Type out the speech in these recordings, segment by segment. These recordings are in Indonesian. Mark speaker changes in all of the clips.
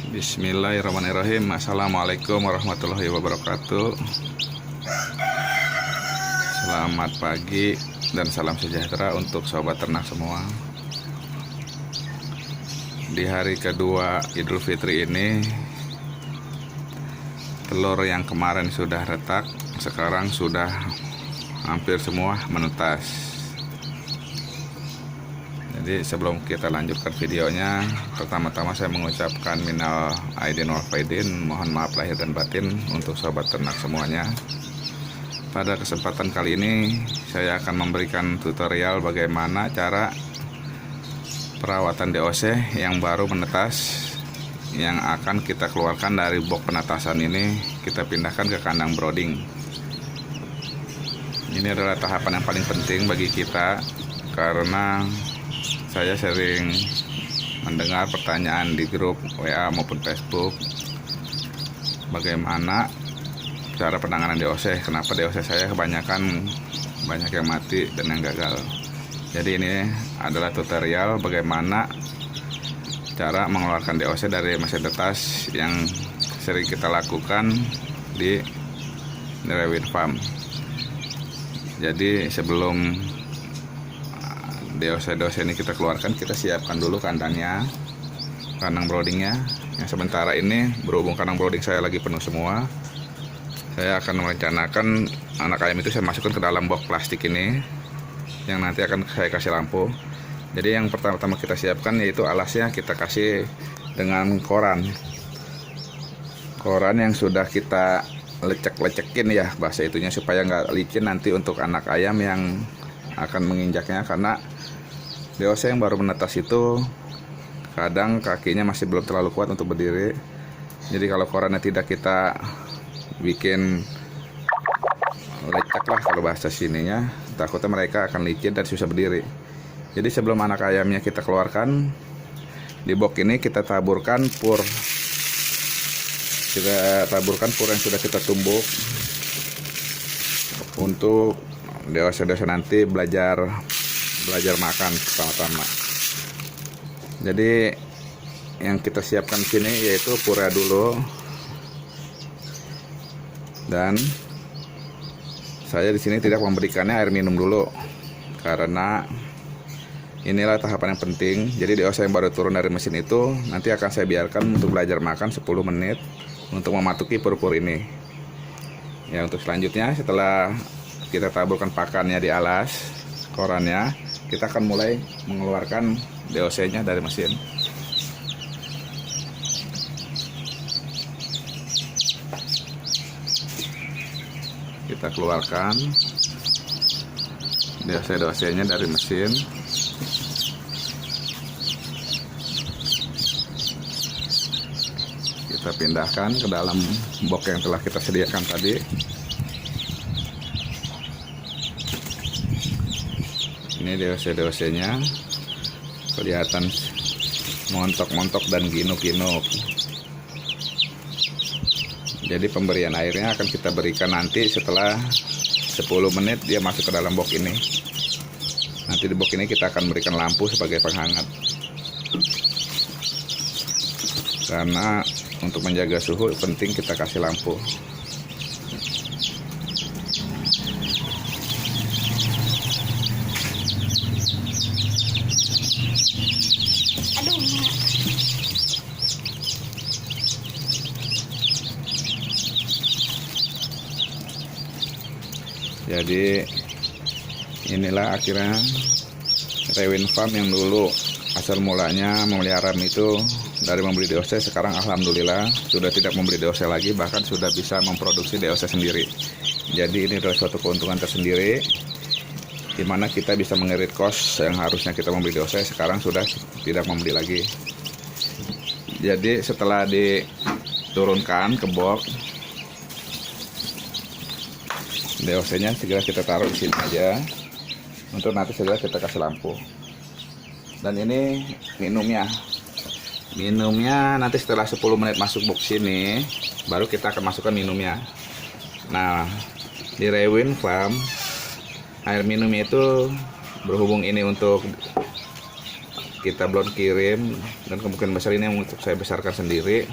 Speaker 1: Bismillahirrahmanirrahim. Assalamualaikum warahmatullahi wabarakatuh. Selamat pagi dan salam sejahtera untuk sobat ternak semua. Di hari kedua Idul Fitri ini, telur yang kemarin sudah retak, sekarang sudah hampir semua menetas. Jadi sebelum kita lanjutkan videonya, pertama-tama saya mengucapkan minal aidin wal faidin, mohon maaf lahir dan batin untuk sobat ternak semuanya. Pada kesempatan kali ini saya akan memberikan tutorial bagaimana cara perawatan DOC yang baru menetas, yang akan kita keluarkan dari box penetasan ini, kita pindahkan ke kandang brooding. Ini adalah tahapan yang paling penting bagi kita, karena saya sering mendengar pertanyaan di grup WA maupun Facebook, bagaimana cara penanganan DOC, kenapa DOC saya kebanyakan banyak yang mati dan yang gagal. Jadi ini adalah tutorial bagaimana cara mengeluarkan DOC dari mesin tetas yang sering kita lakukan di Rewin Farm. Jadi sebelum DOC ini kita keluarkan, kita siapkan dulu kandangnya, kandang broodingnya. Yang sementara ini berhubung kandang brooding saya lagi penuh semua, saya akan merencanakan anak ayam itu saya masukkan ke dalam box plastik ini, yang nanti akan saya kasih lampu. Jadi yang pertama-tama kita siapkan yaitu alasnya, kita kasih dengan koran yang sudah kita lecek-lecekin ya bahasa itunya, supaya nggak licin nanti untuk anak ayam yang akan menginjaknya. Karena DOC yang baru menetas itu kadang kakinya masih belum terlalu kuat untuk berdiri. Jadi kalau korannya tidak kita bikin lecek lah kalau bahasa sininya, takutnya mereka akan licin dan susah berdiri. Jadi sebelum anak ayamnya kita keluarkan, di box ini kita taburkan pur. Kita taburkan pur yang sudah kita tumbuk untuk DOC nanti belajar makan pertama-tama. Jadi yang kita siapkan sini yaitu purnya dulu, dan saya di sini tidak memberikannya air minum dulu karena inilah tahapan yang penting. Jadi DOC yang baru turun dari mesin itu nanti akan saya biarkan untuk belajar makan 10 menit untuk mematuki pur-pur ini. Ya, untuk selanjutnya setelah kita taburkan pakannya di alas korannya, kita akan mulai mengeluarkan DOC-nya dari mesin. Kita keluarkan DOC-nya dari mesin. Kita pindahkan ke dalam box yang telah kita sediakan tadi. Ini DOC-nya kelihatan montok-montok dan ginuk-ginuk. Jadi pemberian airnya akan kita berikan nanti setelah 10 menit dia masuk ke dalam box ini. Nanti di box ini kita akan berikan lampu sebagai penghangat, karena untuk menjaga suhu penting kita kasih lampu. Jadi inilah akhirnya Rewin Farm yang dulu asal mulanya memelihara itu dari membeli DOC, sekarang alhamdulillah sudah tidak membeli DOC lagi, bahkan sudah bisa memproduksi DOC sendiri. Jadi ini adalah suatu keuntungan tersendiri, di mana kita bisa mengirit kos yang harusnya kita membeli DOC, sekarang sudah tidak membeli lagi. Jadi setelah diturunkan ke box, DOC-nya segera kita taruh di sini aja untuk nanti segera kita kasih lampu. Dan ini minumnya nanti setelah 10 menit masuk box sini baru kita akan masukkan minumnya. Nah, di Rewin Farm air minumnya itu berhubung ini untuk kita belum kirim, dan kemungkinan besar ini untuk saya besarkan sendiri.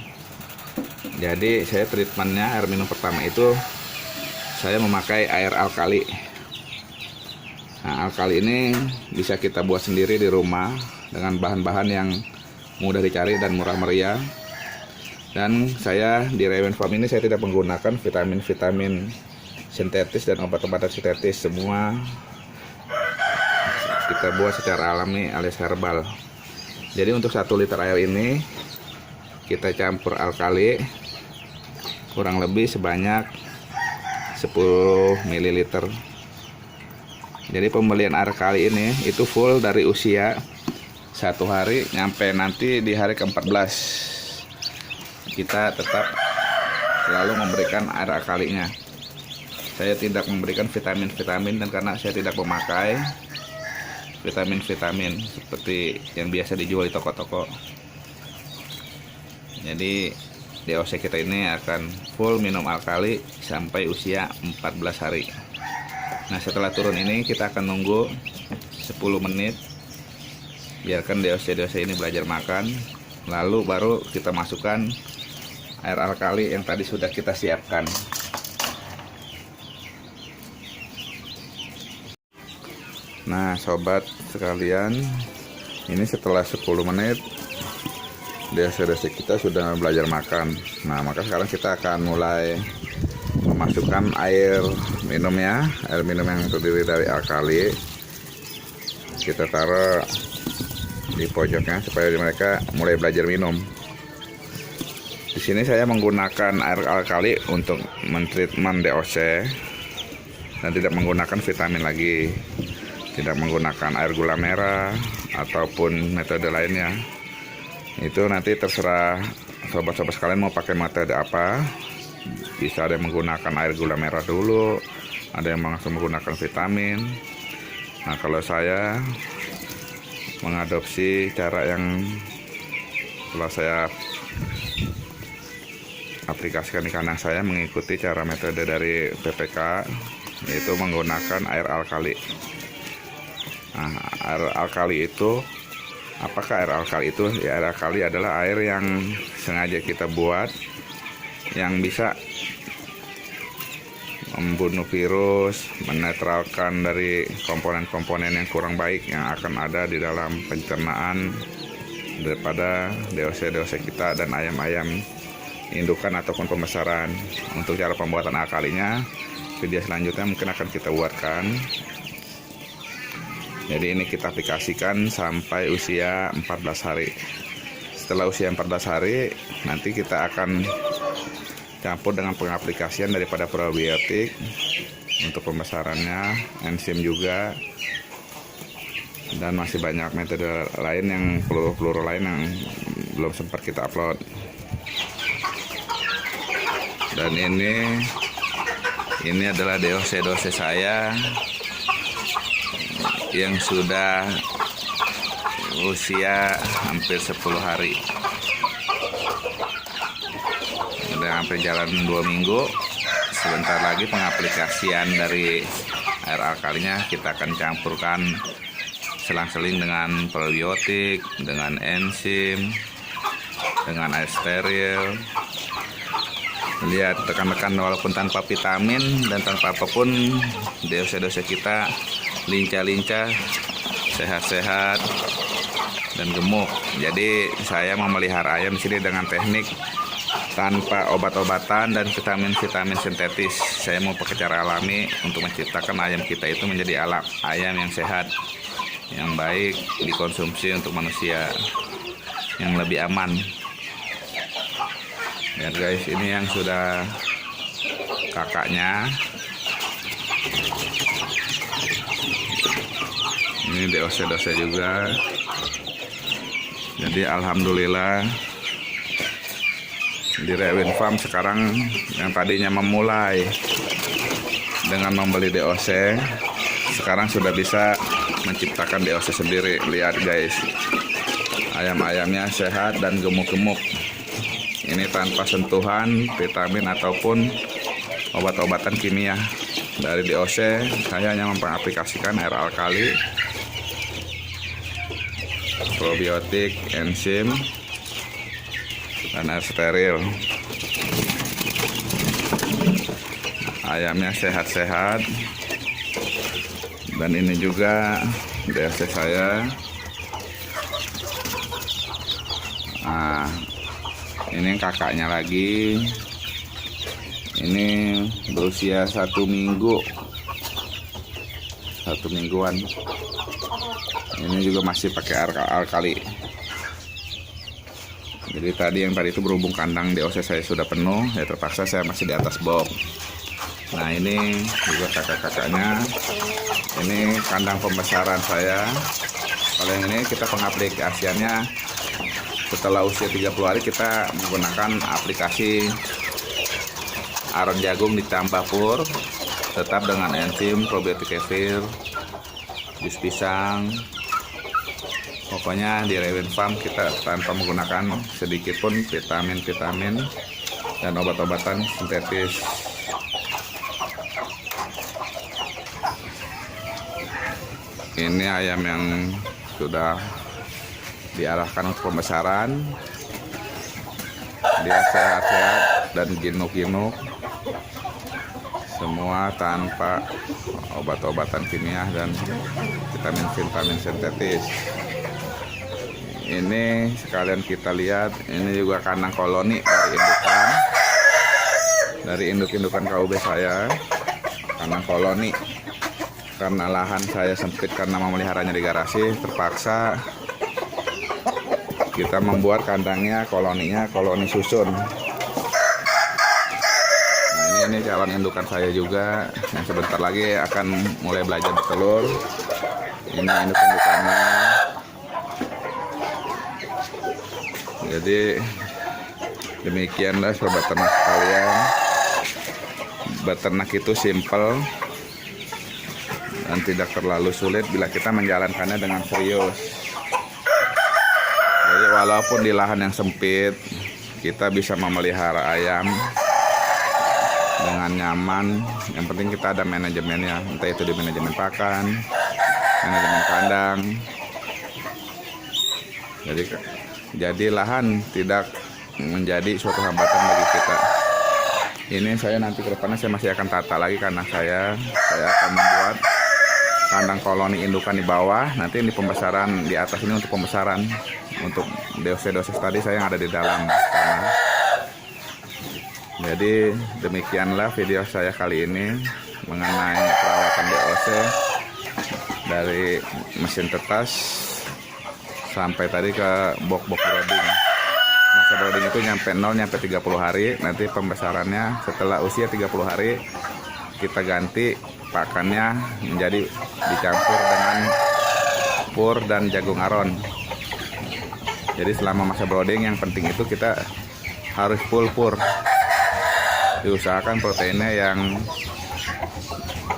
Speaker 1: Jadi saya treatmentnya air minum pertama itu saya memakai air alkali. Nah, alkali ini bisa kita buat sendiri di rumah dengan bahan-bahan yang mudah dicari dan murah meriah. Dan saya di Rewen Farm ini saya tidak menggunakan vitamin-vitamin sintetis dan obat-obatan sintetis, semua kita buat secara alami alias herbal. Jadi untuk 1 liter air ini kita campur alkali kurang lebih sebanyak 10 ml. Jadi pembelian air kali ini itu full dari usia 1 hari nyampe nanti di hari ke-14. Kita tetap selalu memberikan air alkalinya. Saya tidak memberikan vitamin-vitamin, dan karena saya tidak memakai vitamin-vitamin seperti yang biasa dijual di toko-toko. Jadi DOC kita ini akan full minum alkali sampai usia 14 hari. Nah, setelah turun ini kita akan nunggu 10 menit, biarkan DOC ini belajar makan, lalu baru kita masukkan air alkali yang tadi sudah kita siapkan. Nah, sobat sekalian, ini setelah 10 menit DOC kita sudah belajar makan. Nah, maka sekarang kita akan mulai memasukkan air minumnya. Air minum yang terdiri dari alkali kita taruh di pojoknya supaya mereka mulai belajar minum. Di sini saya menggunakan air alkali untuk mentreatment DOC dan tidak menggunakan vitamin lagi, tidak menggunakan air gula merah ataupun metode lainnya. Itu nanti terserah sobat-sobat sekalian mau pakai metode apa. Bisa ada yang menggunakan air gula merah dulu, ada yang langsung menggunakan vitamin. Nah, kalau saya mengadopsi cara yang setelah saya aplikasikan di kandang saya, mengikuti cara metode dari PPK, yaitu menggunakan air alkali. Nah, air alkali itu, apakah air alkali itu? Ya, air alkali adalah air yang sengaja kita buat yang bisa membunuh virus, menetralkan dari komponen-komponen yang kurang baik yang akan ada di dalam pencernaan daripada DOC kita dan ayam-ayam indukan ataupun pembesaran. Untuk cara pembuatan alkalinya, video selanjutnya mungkin akan kita buatkan. Jadi ini kita aplikasikan sampai usia 14 hari. Setelah usia 14 hari, nanti kita akan campur dengan pengaplikasian daripada probiotik untuk pembesarannya, enzim juga, dan masih banyak metode lain yang peluru-peluru lain yang belum sempat kita upload. Dan ini adalah DOC saya yang sudah usia hampir 10 hari. Udah hampir jalan 2 minggu. Sebentar lagi pengaplikasian dari air alkalinya kita akan campurkan selang-seling dengan probiotik, dengan enzim, dengan air steril. Lihat rekan-rekan, walaupun tanpa vitamin dan tanpa apapun, DOC kita lincah-lincah, sehat-sehat, dan gemuk. Jadi saya memelihara ayam di sini dengan teknik tanpa obat-obatan dan vitamin-vitamin sintetis. Saya mau pakai cara alami untuk menciptakan ayam kita itu menjadi ayam yang sehat, yang baik dikonsumsi untuk manusia, yang lebih aman. Ya guys, ini yang sudah kakaknya. Ini DOC juga. Jadi alhamdulillah di Rewen Farm sekarang yang tadinya memulai dengan membeli DOC, sekarang sudah bisa menciptakan DOC sendiri. Lihat guys, ayam-ayamnya sehat dan gemuk-gemuk. Ini tanpa sentuhan vitamin ataupun obat-obatan kimia. Dari DOC saya hanya mengaplikasikan air alkali probiotik, enzim, dan air steril. Ayamnya sehat-sehat, dan ini juga DOC saya. Nah, ini kakaknya lagi. Ini berusia 1 minggu, 1 mingguan. Ini juga masih pakai alkali. Jadi yang tadi itu berhubung kandang DOC saya sudah penuh, ya terpaksa saya masih di atas box. Nah, ini juga kakak-kakaknya. Ini kandang pembesaran saya. Kalau yang ini kita pengaplikasiannya setelah usia 30 hari kita menggunakan aplikasi aren jagung ditambah pur, tetap dengan enzim, probiotik kefir, jus pisang. Pokoknya di Rewin Farm kita tanpa menggunakan sedikit pun vitamin-vitamin dan obat-obatan sintetis. Ini ayam yang sudah diarahkan untuk pembesaran. Dia sehat-sehat dan ginuk-ginuk, semua tanpa obat-obatan kimia dan vitamin-vitamin sintetis. Ini sekalian kita lihat, ini juga kandang koloni dari induk-indukan KUB saya, kandang koloni. Karena lahan saya sempit karena memeliharanya di garasi, terpaksa kita membuat kandangnya, koloni susun. Nah, ini calon indukan saya juga yang sebentar lagi akan mulai belajar bertelur. Ini induk-indukannya. Jadi demikianlah sobat ternak sekalian. Beternak itu simple dan tidak terlalu sulit bila kita menjalankannya dengan serius. Jadi walaupun di lahan yang sempit, kita bisa memelihara ayam dengan nyaman. Yang penting kita ada manajemennya, entah itu di manajemen pakan, manajemen kandang. Jadi lahan tidak menjadi suatu hambatan bagi kita. Ini saya nanti ke depannya saya masih akan tata lagi karena saya akan membuat kandang koloni indukan di bawah, nanti ini pembesaran di atas ini untuk pembesaran. Untuk dosis tadi saya yang ada di dalam tanah. Jadi demikianlah video saya kali ini mengenai perawatan DOC dari mesin tetas sampai tadi ke box brooding. Masa brooding itu nyampe 0 nyampe 30 hari. Nanti pembesarannya setelah usia 30 hari kita ganti pakannya menjadi dicampur dengan pur dan jagung aron. Jadi selama masa brooding yang penting itu kita harus full pur. Diusahakan proteinnya yang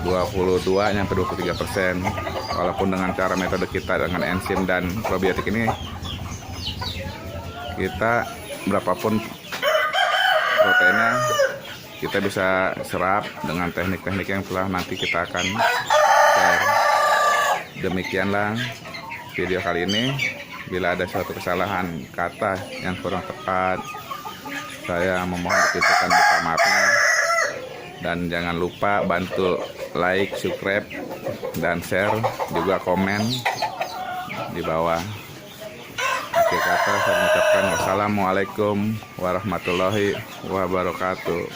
Speaker 1: 22 sampai 23%. Walaupun dengan cara metode kita dengan enzim dan probiotik ini kita berapapun proteinnya kita bisa serap dengan teknik-teknik yang telah nanti kita akan share. Demikianlah video kali ini. Bila ada suatu kesalahan kata yang kurang tepat, saya memohon dikitakan buka maafnya. Dan jangan lupa bantu like, subscribe, dan share, juga komen di bawah. Akhir kata saya mengucapkan wassalamualaikum warahmatullahi wabarakatuh.